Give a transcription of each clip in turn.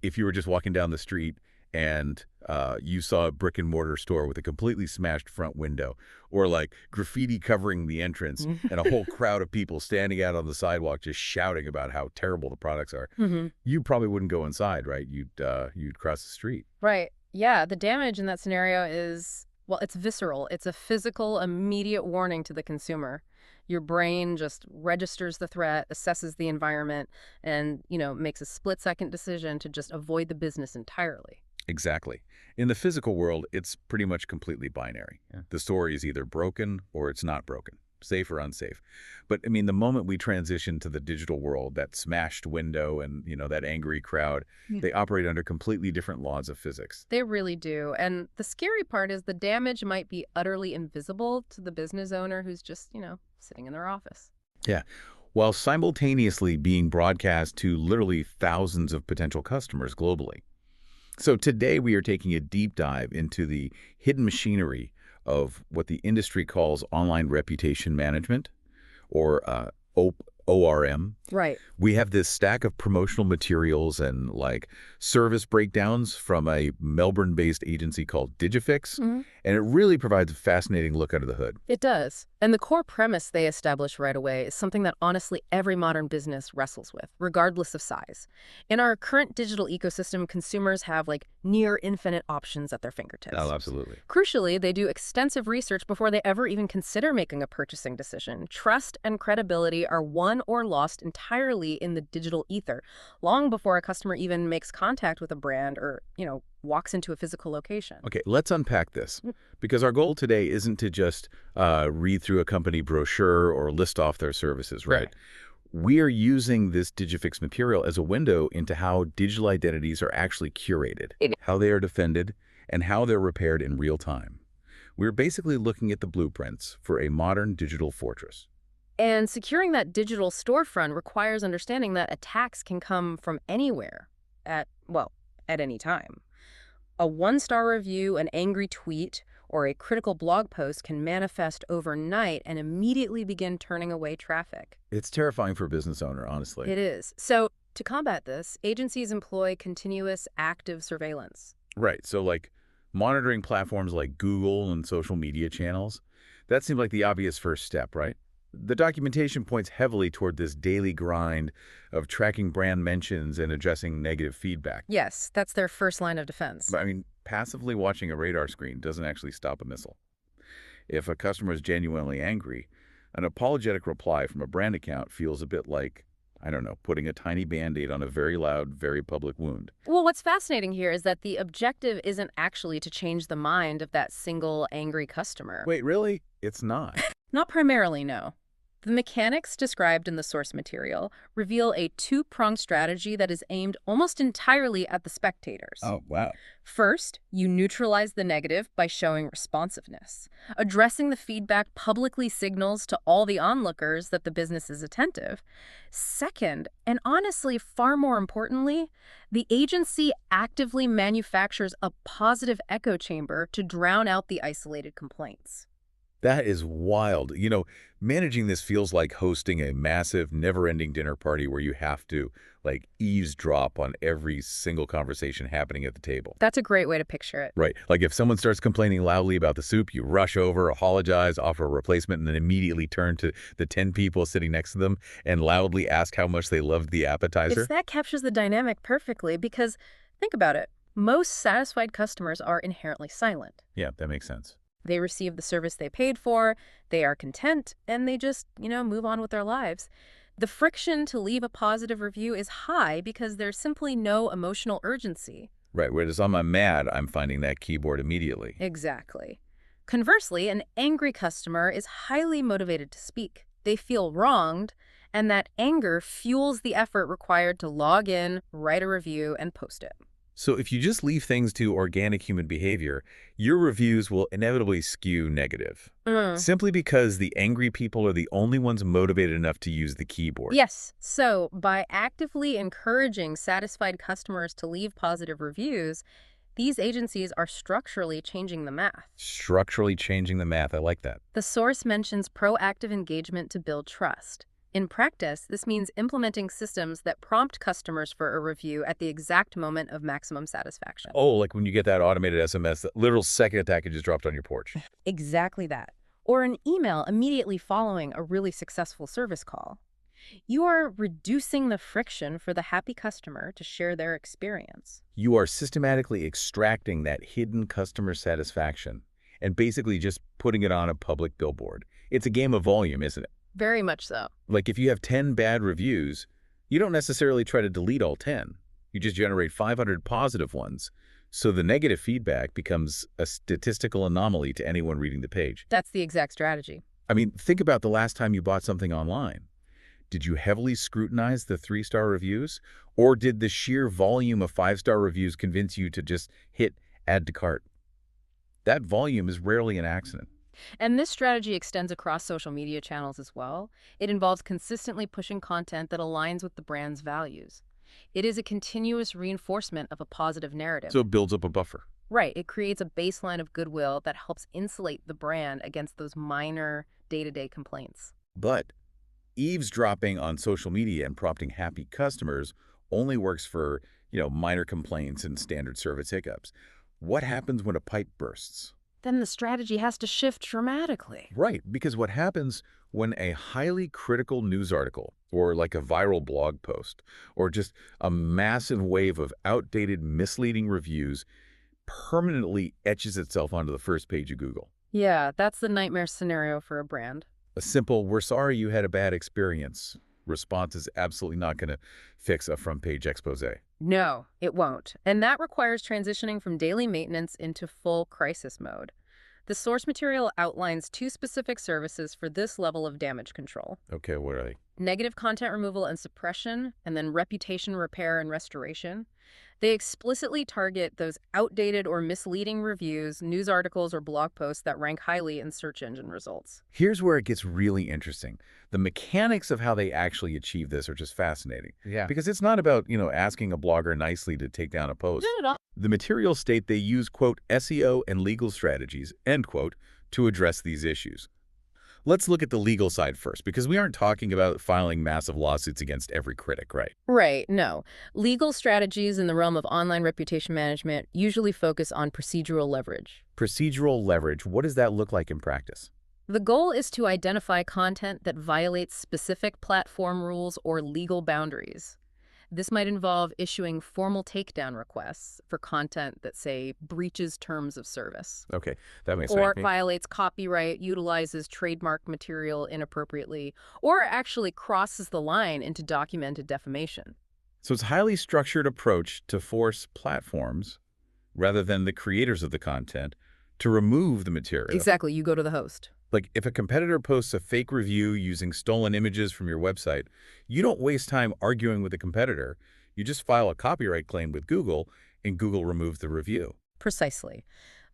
if you were just walking down the street and you saw a brick and mortar store with a completely smashed front window, or like graffiti covering the entrance and a whole crowd of people standing out on the sidewalk just shouting about how terrible the products are, Mm-hmm. you probably wouldn't go inside, right? You'd cross the street. Right. Yeah, the damage in that scenario is, well, it's visceral. It's a physical, immediate warning to the consumer. Your brain just registers the threat, assesses the environment, and, makes a split-second decision to just avoid the business entirely. Exactly. In the physical world, it's pretty much completely binary. Yeah. The store is either broken or it's not broken, safe or unsafe. But I mean, the moment we transition to the digital world, that smashed window and, that angry crowd, Yeah. they operate under completely different laws of physics. They really do. And the scary part is the damage might be utterly invisible to the business owner who's just, sitting in their office. Yeah. While simultaneously being broadcast to literally thousands of potential customers globally. So today we are taking a deep dive into the hidden machinery of what the industry calls online reputation management, or ORM. Right. We have this stack of promotional materials and service breakdowns from a Melbourne-based agency called Digifix, and it really provides a fascinating look under the hood. It does. And the core premise they establish right away is something that honestly every modern business wrestles with, regardless of size. In our current digital ecosystem, consumers have near infinite options at their fingertips. Oh, absolutely. Crucially, they do extensive research before they ever even consider making a purchasing decision. Trust and credibility are won or lost entirely in the digital ether, long before a customer even makes contact with a brand or, walks into a physical location. Okay, let's unpack this, because our goal today isn't to just read through a company brochure or list off their services, right? We are using this Digifix material as a window into how digital identities are actually curated, how they are defended, and how they're repaired in real time. We're basically looking at the blueprints for a modern digital fortress. And securing that digital storefront requires understanding that attacks can come from anywhere at any time. A one-star review, an angry tweet, or a critical blog post can manifest overnight and immediately begin turning away traffic. It's terrifying for a business owner, honestly. It is. So, to combat this, agencies employ continuous active surveillance. Right, so monitoring platforms like Google and social media channels, that seems like the obvious first step, right? The documentation points heavily toward this daily grind of tracking brand mentions and addressing negative feedback. Yes, that's their first line of defense. But I mean, passively watching a radar screen doesn't actually stop a missile. If a customer is genuinely angry, an apologetic reply from a brand account feels a bit like, I don't know, putting a tiny Band-Aid on a very loud, very public wound. Well, what's fascinating here is that the objective isn't actually to change the mind of that single angry customer. Wait, really? It's not. Not primarily, no. The mechanics described in the source material reveal a two-pronged strategy that is aimed almost entirely at the spectators. Oh, wow. First, you neutralize the negative by showing responsiveness. Addressing the feedback publicly signals to all the onlookers that the business is attentive. Second, and honestly far more importantly, the agency actively manufactures a positive echo chamber to drown out the isolated complaints. That is wild. Managing this feels like hosting a massive, never-ending dinner party where you have to, eavesdrop on every single conversation happening at the table. That's a great way to picture it. Right. If someone starts complaining loudly about the soup, you rush over, apologize, offer a replacement, and then immediately turn to the 10 people sitting next to them and loudly ask how much they loved the appetizer. That captures the dynamic perfectly because, think about it, most satisfied customers are inherently silent. Yeah, that makes sense. They receive the service they paid for, they are content, and they just, move on with their lives. The friction to leave a positive review is high because there's simply no emotional urgency. Right, whereas on my mad, I'm finding that keyboard immediately. Exactly. Conversely, an angry customer is highly motivated to speak. They feel wronged, and that anger fuels the effort required to log in, write a review, and post it. So if you just leave things to organic human behavior, your reviews will inevitably skew negative. Simply because the angry people are the only ones motivated enough to use the keyboard. Yes. So by actively encouraging satisfied customers to leave positive reviews, these agencies are structurally changing the math. Structurally changing the math. I like that. The source mentions proactive engagement to build trust. In practice, this means implementing systems that prompt customers for a review at the exact moment of maximum satisfaction. Oh, like when you get that automated SMS, that literal second attack just dropped on your porch. Exactly that. Or an email immediately following a really successful service call. You are reducing the friction for the happy customer to share their experience. You are systematically extracting that hidden customer satisfaction and basically just putting it on a public billboard. It's a game of volume, isn't it? Very much so. Like if you have 10 bad reviews, you don't necessarily try to delete all 10. You just generate 500 positive ones. So the negative feedback becomes a statistical anomaly to anyone reading the page. That's the exact strategy. I mean, think about the last time you bought something online. Did you heavily scrutinize the 3-star reviews? Or did the sheer volume of 5-star reviews convince you to just hit add to cart? That volume is rarely an accident. And this strategy extends across social media channels as well. It involves consistently pushing content that aligns with the brand's values. It is a continuous reinforcement of a positive narrative. So it builds up a buffer. Right. It creates a baseline of goodwill that helps insulate the brand against those minor day-to-day complaints. But eavesdropping on social media and prompting happy customers only works for, minor complaints and standard service hiccups. What happens when a pipe bursts? Then the strategy has to shift dramatically. Right, because what happens when a highly critical news article, or like a viral blog post, or just a massive wave of outdated, misleading reviews permanently etches itself onto the first page of Google? Yeah, that's the nightmare scenario for a brand. A simple, "We're sorry you had a bad experience" response is absolutely not going to fix a front-page expose. No, it won't. And that requires transitioning from daily maintenance into full crisis mode. The source material outlines 2 specific services for this level of damage control: Okay, what are they? negative content removal and suppression, and then reputation repair and restoration. They explicitly target those outdated or misleading reviews, news articles, or blog posts that rank highly in search engine results. Here's where it gets really interesting. The mechanics of how they actually achieve this are just fascinating. Yeah. Because it's not about, asking a blogger nicely to take down a post. Not at all. The materials state they use, quote, SEO and legal strategies, end quote, to address these issues. Let's look at the legal side first, because we aren't talking about filing massive lawsuits against every critic, right? Right, no. Legal strategies in the realm of online reputation management usually focus on procedural leverage. Procedural leverage, what does that look like in practice? The goal is to identify content that violates specific platform rules or legal boundaries. This might involve issuing formal takedown requests for content that, say, breaches terms of service. Okay, that makes sense. Or violates copyright, utilizes trademark material inappropriately, or actually crosses the line into documented defamation. So it's a highly structured approach to force platforms, rather than the creators of the content, to remove the material. Exactly, you go to the host. Like, if a competitor posts a fake review using stolen images from your website, you don't waste time arguing with the competitor. You just file a copyright claim with Google, and Google removes the review. Precisely.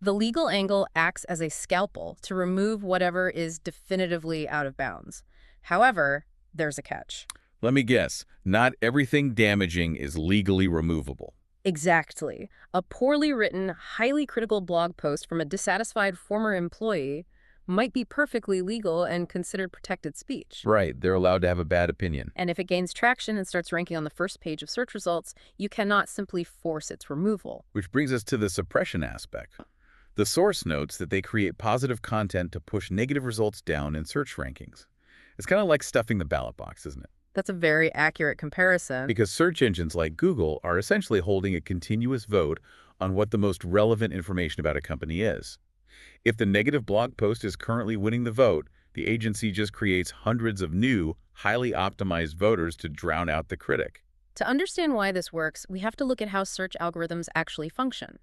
The legal angle acts as a scalpel to remove whatever is definitively out of bounds. However, there's a catch. Let me guess, not everything damaging is legally removable. Exactly. A poorly written, highly critical blog post from a dissatisfied former employee might be perfectly legal and considered protected speech. Right, they're allowed to have a bad opinion. And if it gains traction and starts ranking on the first page of search results, you cannot simply force its removal. Which brings us to the suppression aspect. The source notes that they create positive content to push negative results down in search rankings. It's kind of like stuffing the ballot box, isn't it? That's a very accurate comparison. Because search engines like Google are essentially holding a continuous vote on what the most relevant information about a company is. If the negative blog post is currently winning the vote, the agency just creates hundreds of new, highly optimized voters to drown out the critic. To understand why this works, we have to look at how search algorithms actually function.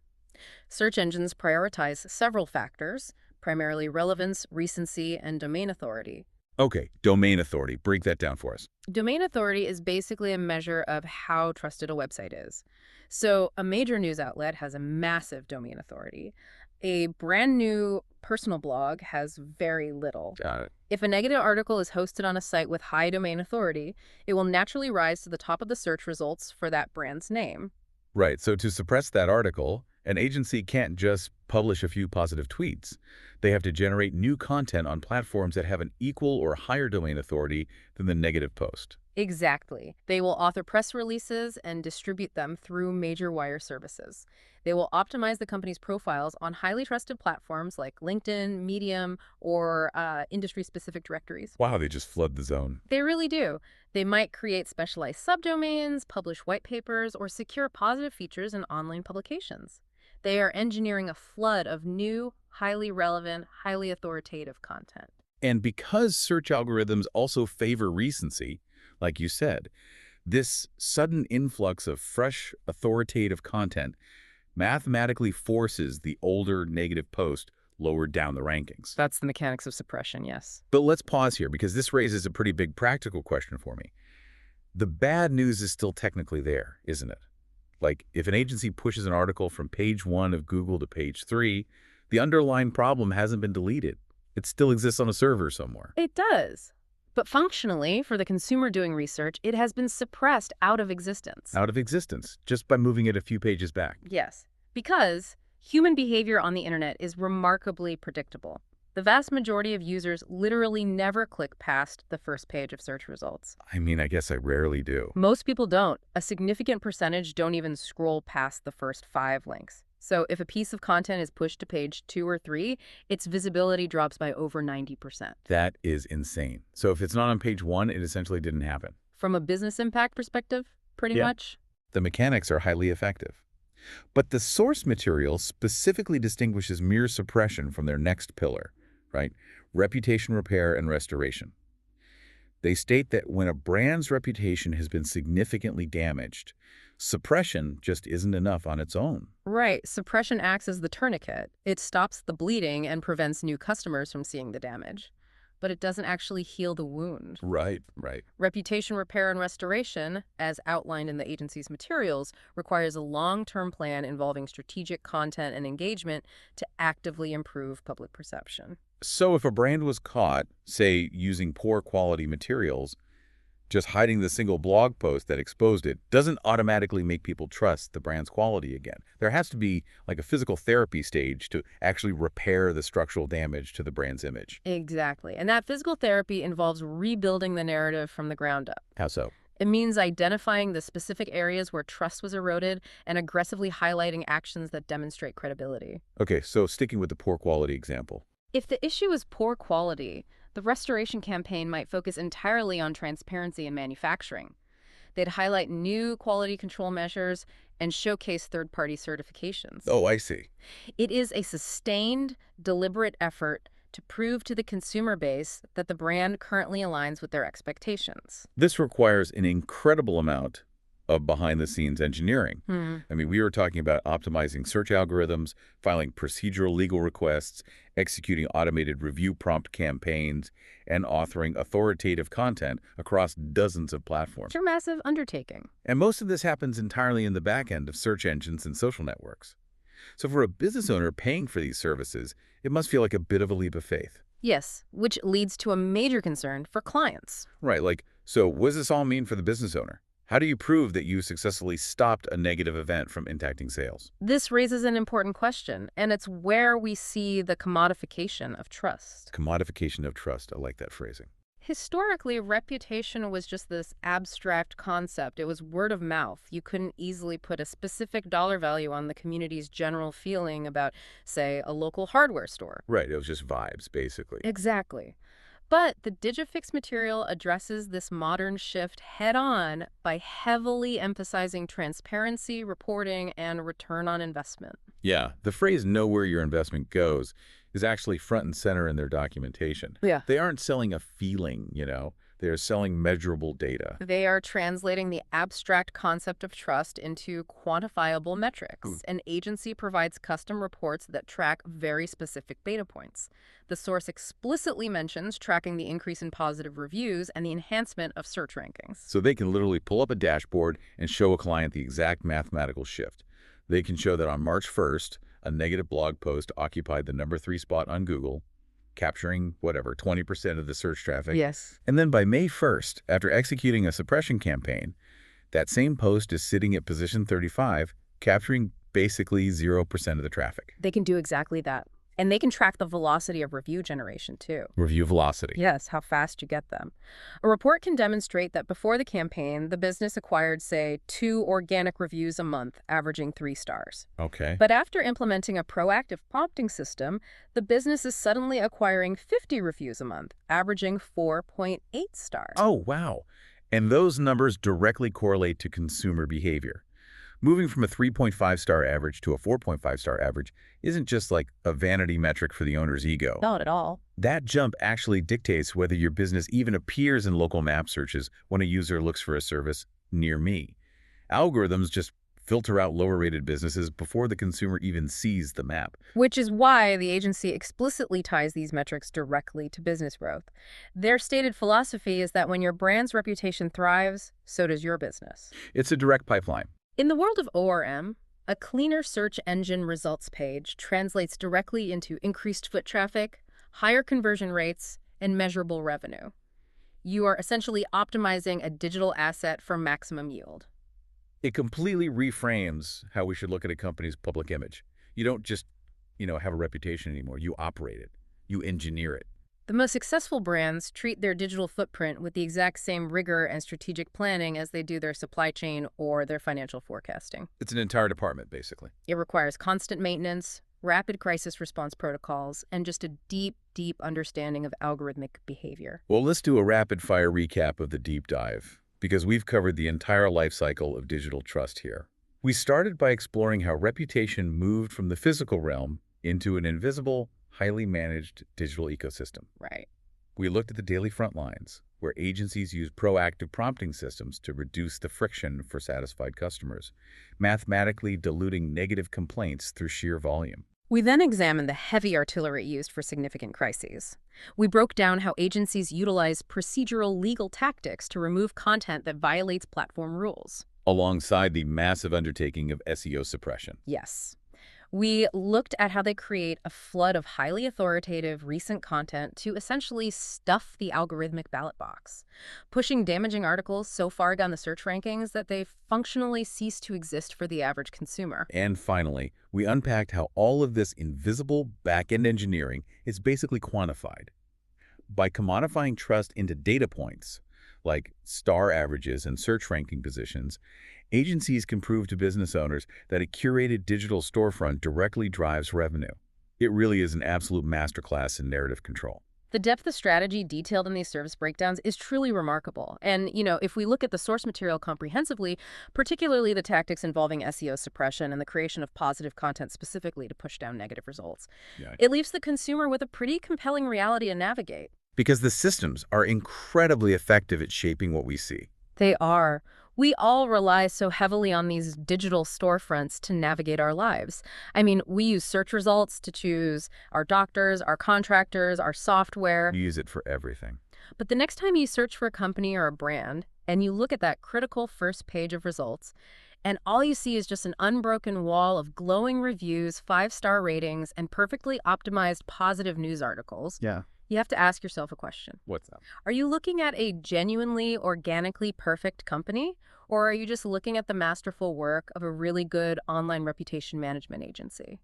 Search engines prioritize several factors, primarily relevance, recency, and domain authority. Okay, domain authority. Break that down for us. Domain authority is basically a measure of how trusted a website is. So a major news outlet has a massive domain authority. A brand new personal blog has very little. Got it. If a negative article is hosted on a site with high domain authority, it will naturally rise to the top of the search results for that brand's name. Right, so to suppress that article, An agency can't just publish a few positive tweets. They have to generate new content on platforms that have an equal or higher domain authority than the negative post. Exactly. They will author press releases and distribute them through major wire services. They will optimize the company's profiles on highly trusted platforms like LinkedIn, Medium, or industry-specific directories. Wow, they just flood the zone. They really do. They might create specialized subdomains, publish white papers, or secure positive features in online publications. They are engineering a flood of new, highly relevant, highly authoritative content. And because search algorithms also favor recency, like you said, this sudden influx of fresh, authoritative content mathematically forces the older negative post lower down the rankings. That's the mechanics of suppression, yes. But let's pause here because this raises a pretty big practical question for me. The bad news is still technically there, isn't it? Like, if an agency pushes an article from page 1 of Google to page 3, the underlying problem hasn't been deleted. It still exists on a server somewhere. It does. But functionally, for the consumer doing research, it has been suppressed out of existence. Out of existence, just by moving it a few pages back. Yes, because human behavior on the internet is remarkably predictable. The vast majority of users literally never click past the first page of search results. I mean, I guess I rarely do. Most people don't. A significant percentage don't even scroll past the first 5 links. So if a piece of content is pushed to page 2 or 3, its visibility drops by over 90%. That is insane. So if it's not on page 1, it essentially didn't happen. From a business impact perspective, pretty much. The mechanics are highly effective. But the source material specifically distinguishes mere suppression from their next pillar, right? Reputation repair and restoration. They state that when a brand's reputation has been significantly damaged, suppression just isn't enough on its own. Right. Suppression acts as the tourniquet. It stops the bleeding and prevents new customers from seeing the damage. But it doesn't actually heal the wound. Right. Reputation repair and restoration, as outlined in the agency's materials, requires a long-term plan involving strategic content and engagement to actively improve public perception. So if a brand was caught, say, using poor quality materials, just hiding the single blog post that exposed it doesn't automatically make people trust the brand's quality again. There has to be like a physical therapy stage to actually repair the structural damage to the brand's image. Exactly. And that physical therapy involves rebuilding the narrative from the ground up. How so? It means identifying the specific areas where trust was eroded and aggressively highlighting actions that demonstrate credibility. Okay, so sticking with the poor quality example. If the issue is poor quality, the restoration campaign might focus entirely on transparency in manufacturing. They'd highlight new quality control measures and showcase third-party certifications. Oh, I see. It is a sustained, deliberate effort to prove to the consumer base that the brand currently aligns with their expectations. This requires an incredible amount of behind-the-scenes engineering. I mean, we were talking about optimizing search algorithms, filing procedural legal requests, executing automated review prompt campaigns, and authoring authoritative content across dozens of platforms. It's a massive undertaking. And most of this happens entirely in the back end of search engines and social networks. So for a business owner paying for these services, it must feel like a bit of a leap of faith. Yes, which leads to a major concern for clients. Right, so what does this all mean for the business owner? How do you prove that you successfully stopped a negative event from impacting sales? This raises an important question, and it's where we see the commodification of trust. Commodification of trust. I like that phrasing. Historically, reputation was just this abstract concept. It was word of mouth. You couldn't easily put a specific dollar value on the community's general feeling about, say, a local hardware store. Right. It was just vibes, basically. Exactly. But the Digifix material addresses this modern shift head-on by heavily emphasizing transparency, reporting, and return on investment. Yeah, the phrase "know where your investment goes" is actually front and center in their documentation. Yeah. They aren't selling a feeling, They're selling measurable data. They are translating the abstract concept of trust into quantifiable metrics. An agency provides custom reports that track very specific data points. The source explicitly mentions tracking the increase in positive reviews and the enhancement of search rankings. So they can literally pull up a dashboard and show a client the exact mathematical shift. They can show that on March 1st, a negative blog post occupied the number 3 spot on Google, capturing, 20% of the search traffic. Yes. And then by May 1st, after executing a suppression campaign, that same post is sitting at position 35, capturing basically 0% of the traffic. They can do exactly that. And they can track the velocity of review generation, too. Review velocity. Yes, how fast you get them. A report can demonstrate that before the campaign, the business acquired, say, 2 organic reviews a month, averaging 3 stars. Okay. But after implementing a proactive prompting system, the business is suddenly acquiring 50 reviews a month, averaging 4.8 stars. Oh, wow. And those numbers directly correlate to consumer behavior. Moving from a 3.5-star average to a 4.5-star average isn't just like a vanity metric for the owner's ego. Not at all. That jump actually dictates whether your business even appears in local map searches when a user looks for a service near me. Algorithms just filter out lower-rated businesses before the consumer even sees the map. Which is why the agency explicitly ties these metrics directly to business growth. Their stated philosophy is that when your brand's reputation thrives, so does your business. It's a direct pipeline. In the world of ORM, a cleaner search engine results page translates directly into increased foot traffic, higher conversion rates, and measurable revenue. You are essentially optimizing a digital asset for maximum yield. It completely reframes how we should look at a company's public image. You don't just, have a reputation anymore. You operate it. You engineer it. The most successful brands treat their digital footprint with the exact same rigor and strategic planning as they do their supply chain or their financial forecasting. It's an entire department, basically. It requires constant maintenance, rapid crisis response protocols, and just a deep, deep understanding of algorithmic behavior. Well, let's do a rapid-fire recap of the deep dive, because we've covered the entire life cycle of digital trust here. We started by exploring how reputation moved from the physical realm into an invisible, highly managed digital ecosystem. Right. We looked at the daily front lines, where agencies use proactive prompting systems to reduce the friction for satisfied customers, mathematically diluting negative complaints through sheer volume. We then examined the heavy artillery used for significant crises. We broke down how agencies utilize procedural legal tactics to remove content that violates platform rules. Alongside the massive undertaking of SEO suppression. Yes. We looked at how they create a flood of highly authoritative recent content to essentially stuff the algorithmic ballot box, pushing damaging articles so far down the search rankings that they functionally cease to exist for the average consumer. And finally, we unpacked how all of this invisible back-end engineering is basically quantified. By commodifying trust into data points, like star averages and search ranking positions, agencies can prove to business owners that a curated digital storefront directly drives revenue. It really is an absolute masterclass in narrative control. The depth of strategy detailed in these service breakdowns is truly remarkable. And, if we look at the source material comprehensively, particularly the tactics involving SEO suppression and the creation of positive content specifically to push down negative results, it leaves the consumer with a pretty compelling reality to navigate. Because the systems are incredibly effective at shaping what we see. They are. We all rely so heavily on these digital storefronts to navigate our lives. I mean, we use search results to choose our doctors, our contractors, our software. We use it for everything. But the next time you search for a company or a brand, and you look at that critical first page of results, and all you see is just an unbroken wall of glowing reviews, 5-star ratings, and perfectly optimized positive news articles, you have to ask yourself a question. What's that? Are you looking at a genuinely, organically perfect company? Or are you just looking at the masterful work of a really good online reputation management agency?